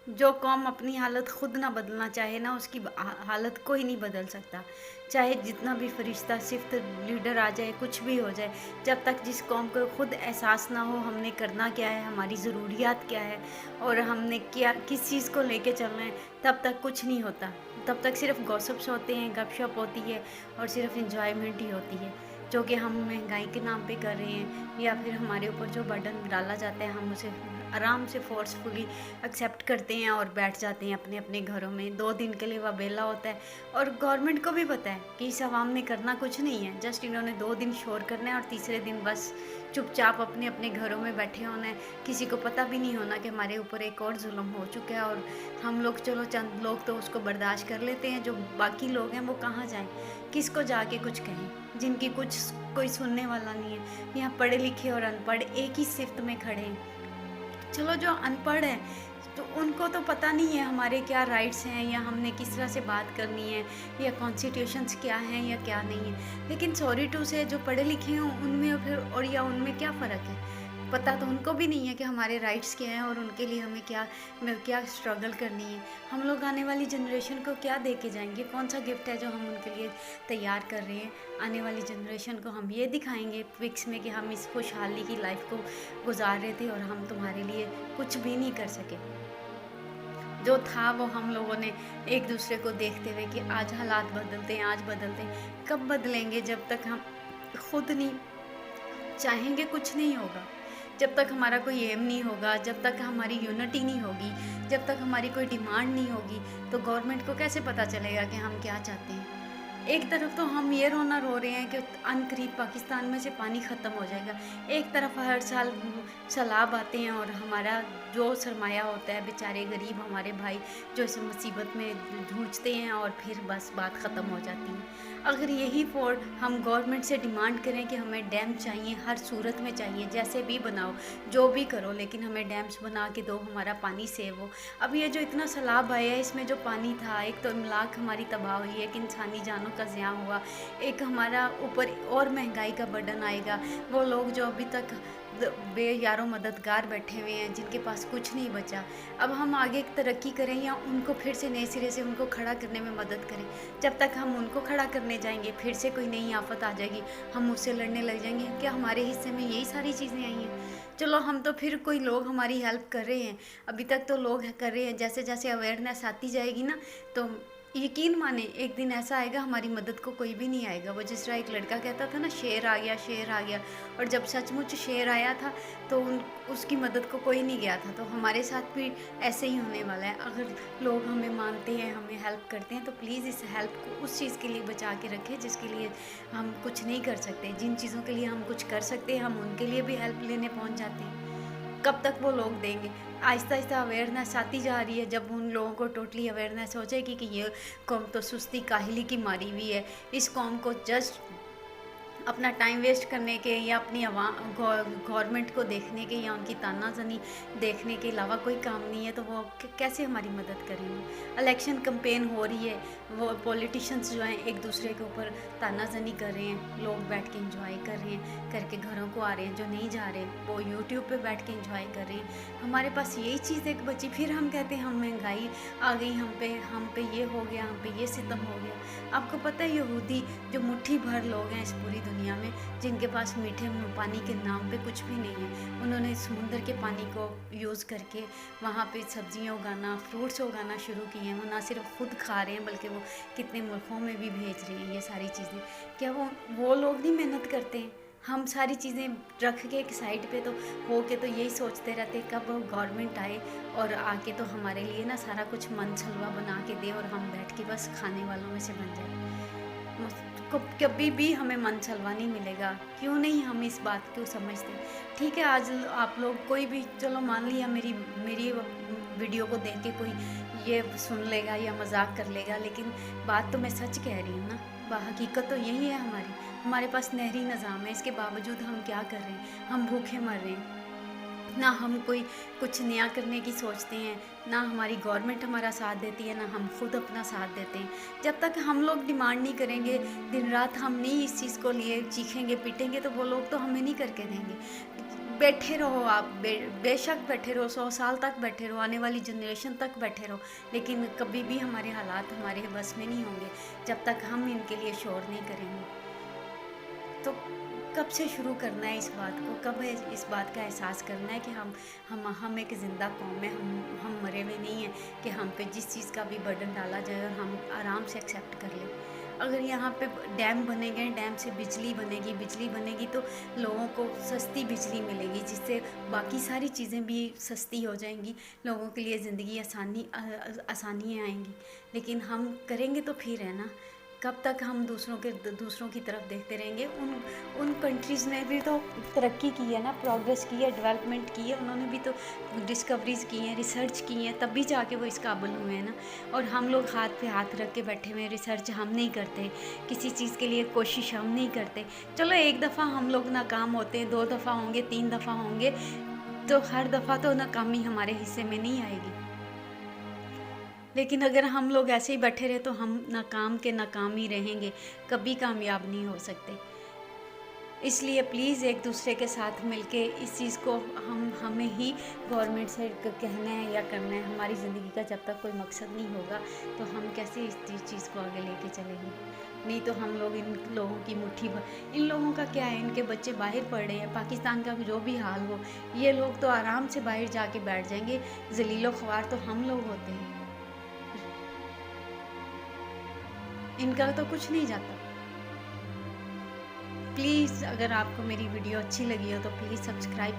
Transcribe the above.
जो कौम अपनी हालत खुद ना बदलना चाहे ना, उसकी हालत कोई नहीं बदल सकता। चाहे जितना भी फरिश्ता सिफ्त लीडर आ जाए, कुछ भी हो जाए, जब तक जिस कौम को खुद एहसास ना हो हमने करना क्या है, हमारी ज़रूरियात क्या है और हमने क्या किस चीज़ को लेके चलना है, तब तक कुछ नहीं होता। तब तक सिर्फ गॉसिप्स होते हैं, गपशप होती है और सिर्फ इंजॉयमेंट ही होती है, जो कि हम महंगाई के नाम पे कर रहे हैं, या फिर हमारे ऊपर जो बर्डन डाला जाता है हम उसे आराम से फोर्सफुली एक्सेप्ट करते हैं और बैठ जाते हैं अपने अपने घरों में। 2 दिन के लिए वह बेला होता है और गवर्नमेंट को भी पता है कि इस आवाम ने करना कुछ नहीं है, जस्ट इन्होंने 2 दिन शोर करना है और तीसरे दिन बस चुपचाप अपने अपने घरों में बैठे होना है। किसी को पता भी नहीं होना कि हमारे ऊपर एक और जुल्म हो चुका है, और हम लोग, चलो चंद लोग तो उसको बर्दाश्त कर लेते हैं, जो बाकी लोग हैं वो कहाँ जाएं, किसको जाके कुछ कहें, जिनकी कुछ कोई सुनने वाला नहीं है। यहाँ पढ़े लिखे और अनपढ़ एक ही सिफ्त में खड़े हैं। चलो जो अनपढ़ है तो उनको तो पता नहीं है हमारे क्या राइट्स हैं, या हमने किस तरह से बात करनी है, या कॉन्स्टिट्यूशंस क्या हैं या क्या नहीं है। लेकिन सॉरी टू से जो पढ़े लिखे हैं उनमें फिर और या उनमें क्या फ़र्क है, पता तो उनको भी नहीं है कि हमारे राइट्स क्या हैं और उनके लिए हमें क्या स्ट्रगल करनी है। हम लोग आने वाली जनरेशन को क्या दे के जाएंगे, कौन सा गिफ्ट है जो हम उनके लिए तैयार कर रहे हैं। आने वाली जनरेशन को हम ये दिखाएंगे पिक्स में कि हम इस खुशहाली की लाइफ को गुजार रहे थे और हम तुम्हारे लिए कुछ भी नहीं कर सके। जो था वो हम लोगों ने एक दूसरे को देखते हुए कि आज हालात बदलते हैं, आज बदलते हैं। कब बदलेंगे? जब तक हम खुद नहीं चाहेंगे कुछ नहीं होगा। जब तक हमारा कोई एम नहीं होगा, जब तक हमारी यूनिटी नहीं होगी, जब तक हमारी कोई डिमांड नहीं होगी, तो गवर्नमेंट को कैसे पता चलेगा कि हम क्या चाहते हैं। एक तरफ तो हम ये रोना रो रहे हैं कि अनकरीब पाकिस्तान में से पानी ख़त्म हो जाएगा, एक तरफ हर साल सैलाब आते हैं और हमारा जो सरमाया होता है, बेचारे गरीब हमारे भाई जो इस मुसीबत में जूझते हैं और फिर बस बात ख़त्म हो जाती है। अगर यही फॉर हम गवर्नमेंट से डिमांड करें कि हमें डैम चाहिए, हर सूरत में चाहिए, जैसे भी बनाओ, जो भी करो, लेकिन हमें डैम्स बना के दो, हमारा पानी सेव हो। अब ये जो इतना सैलाब आया है, इसमें जो पानी था, एक तो इमलाक हमारी तबाह हुई है, एक इंसानी जानों का ज़िया हुआ, एक हमारा ऊपर और महंगाई का बर्डन आएगा। वो लोग जो अभी तक बेयारो मददगार बैठे हुए हैं, जिनके पास कुछ नहीं बचा, अब हम आगे तरक्की करें या उनको फिर से नए सिरे से उनको खड़ा करने में मदद करें। जब तक हम उनको खड़ा करने जाएंगे फिर से कोई नई आफत आ जाएगी, हम उससे लड़ने लग जाएंगे। क्या हमारे हिस्से में यही सारी चीज़ें आई हैं? चलो हम तो फिर कोई लोग हमारी हेल्प कर रहे हैं, अभी तक तो लोग कर रहे हैं। जैसे जैसे अवेयरनेस आती जाएगी ना, तो यकीन माने एक दिन ऐसा आएगा हमारी मदद को कोई भी नहीं आएगा। वो जिस तरह एक लड़का कहता था ना, शेर आ गया, शेर आ गया, और जब सचमुच शेर आया था तो उसकी मदद को कोई नहीं गया था। तो हमारे साथ भी ऐसे ही होने वाला है। अगर लोग हमें मानते हैं, हमें हेल्प करते हैं, तो प्लीज़ इस हेल्प को उस चीज़ के लिए बचा के रखें जिसके लिए हम कुछ नहीं कर सकते। जिन चीज़ों के लिए हम कुछ कर सकते हैं, हम उनके लिए भी हेल्प लेने पहुँच जाते हैं। कब तक वो लोग देंगे? आहिस्ता आहिस्ता अवेयरनेस आती जा रही है। जब उन लोगों को टोटली अवेयरनेस हो जाएगी कि ये कौम तो सुस्ती काहिली की मारी हुई है, इस कौम को जस्ट अपना टाइम वेस्ट करने के या अपनी गवर्नमेंट को देखने के या उनकी तानाज़नी देखने के अलावा कोई काम नहीं है, तो वो कैसे हमारी मदद करेंगे। इलेक्शन कैंपेन हो रही है, वो पॉलिटिशियंस जो हैं एक दूसरे के ऊपर तानाज़नी कर रहे हैं, लोग बैठ के एंजॉय कर रहे हैं, करके घरों को आ रहे हैं। जो नहीं जा रहे वो यूट्यूब पे बैठ के एंजॉय कर रहे हैं। हमारे पास यही चीज़ एक बची, फिर हम कहते हैं हम महंगाई आ गई, हम पे ये हो गया, हम पे ये सितम हो गया। आपको पता है यहूदी जो मुट्ठी भर लोग हैं इस पूरी दुनिया में, जिनके पास मीठे पानी के नाम पे कुछ भी नहीं है, उन्होंने समुंदर के पानी को यूज़ करके वहाँ पे सब्जियाँ उगाना, फ्रूट्स उगाना शुरू किए हैं। वो ना सिर्फ खुद खा रहे हैं बल्कि वो कितने मुल्कों में भी भेज रहे हैं ये सारी चीज़ें। क्या वो लोग नहीं मेहनत करते हैं? हम सारी चीज़ें रख के एक साइड पे तो हो के तो यही सोचते रहते कब गवर्नमेंट आए और आके तो हमारे लिए ना सारा कुछ मन छलवा बना के दे और हम बैठ के बस खाने वालों में से बन जाए। कभी भी हमें मन छलवा नहीं मिलेगा। क्यों नहीं हम इस बात को समझते? ठीक है, आज आप लोग कोई भी, चलो मान लिया मेरी मेरी वीडियो को देख के कोई ये सुन लेगा या मजाक कर लेगा, लेकिन बात तो मैं सच कह रही हूँ ना। हकीकत तो यही है हमारे पास नहरी निज़ाम है, इसके बावजूद हम क्या कर रहे हैं? हम भूखे मर रहे हैं। ना हम कोई कुछ नया करने की सोचते हैं, ना हमारी गवर्नमेंट हमारा साथ देती है, ना हम खुद अपना साथ देते हैं। जब तक हम लोग डिमांड नहीं करेंगे, दिन रात हम नहीं इस चीज़ को लिए चीखेंगे पीटेंगे, तो वो लोग तो हमें नहीं करके देंगे। बैठे रहो आप, बेशक बैठे रहो, 100 साल तक बैठे रहो, आने वाली जनरेशन तक बैठे रहो, लेकिन कभी भी हमारे हालात हमारे बस में नहीं होंगे जब तक हम इनके लिए शोर नहीं करेंगे। तो कब से शुरू करना है इस बात को, कब है इस बात का एहसास करना है कि हम एक ज़िंदा कौम है, हम मरे हुए नहीं हैं कि हम पे जिस चीज़ का भी बर्डन डाला जाए और हम आराम से एक्सेप्ट कर लें। अगर यहाँ पे डैम बनेंगे, डैम से बिजली बनेगी तो लोगों को सस्ती बिजली मिलेगी, जिससे बाकी सारी चीज़ें भी सस्ती हो जाएंगी, लोगों के लिए ज़िंदगी आसानियाँ आएंगी। लेकिन हम करेंगे तो फिर है ना, कब तक हम दूसरों की तरफ देखते रहेंगे। उन कंट्रीज़ ने भी तो तरक्की की है ना, प्रोग्रेस की है, डेवलपमेंट की है, उन्होंने भी तो डिस्कवरीज़ की हैं, रिसर्च की हैं, तब भी जाके वो इस काबिल हुए हैं ना। और हम लोग हाथ पे हाथ रख के बैठे हुए हैं, रिसर्च हम नहीं करते, किसी चीज़ के लिए कोशिश हम नहीं करते। चलो एक दफ़ा हम लोग नाकाम होते हैं, 2 दफ़ा होंगे, 3 दफ़ा होंगे, तो हर दफ़ा तो नाकामी हमारे हिस्से में नहीं आएगी। लेकिन अगर हम लोग ऐसे ही बैठे रहे तो हम नाकाम के नाकाम ही रहेंगे, कभी कामयाब नहीं हो सकते। इसलिए प्लीज़ एक दूसरे के साथ मिलके इस चीज़ को हमें ही गवर्नमेंट से कहना है या करना है। हमारी ज़िंदगी का जब तक कोई मकसद नहीं होगा तो हम कैसे इस चीज़ को आगे लेके चलेंगे। नहीं तो हम लोग इन लोगों की मुट्ठी भर, इन लोगों का क्या है, इनके बच्चे बाहर पढ़ रहे हैं, पाकिस्तान का जो भी हाल हो, ये लोग तो आराम से बाहर जाके बैठ जाएंगे, जलीलो ख्वार तो हम लोग होते हैं, इनका तो कुछ नहीं जाता। प्लीज़ अगर आपको मेरी वीडियो अच्छी लगी हो तो प्लीज़ सब्सक्राइब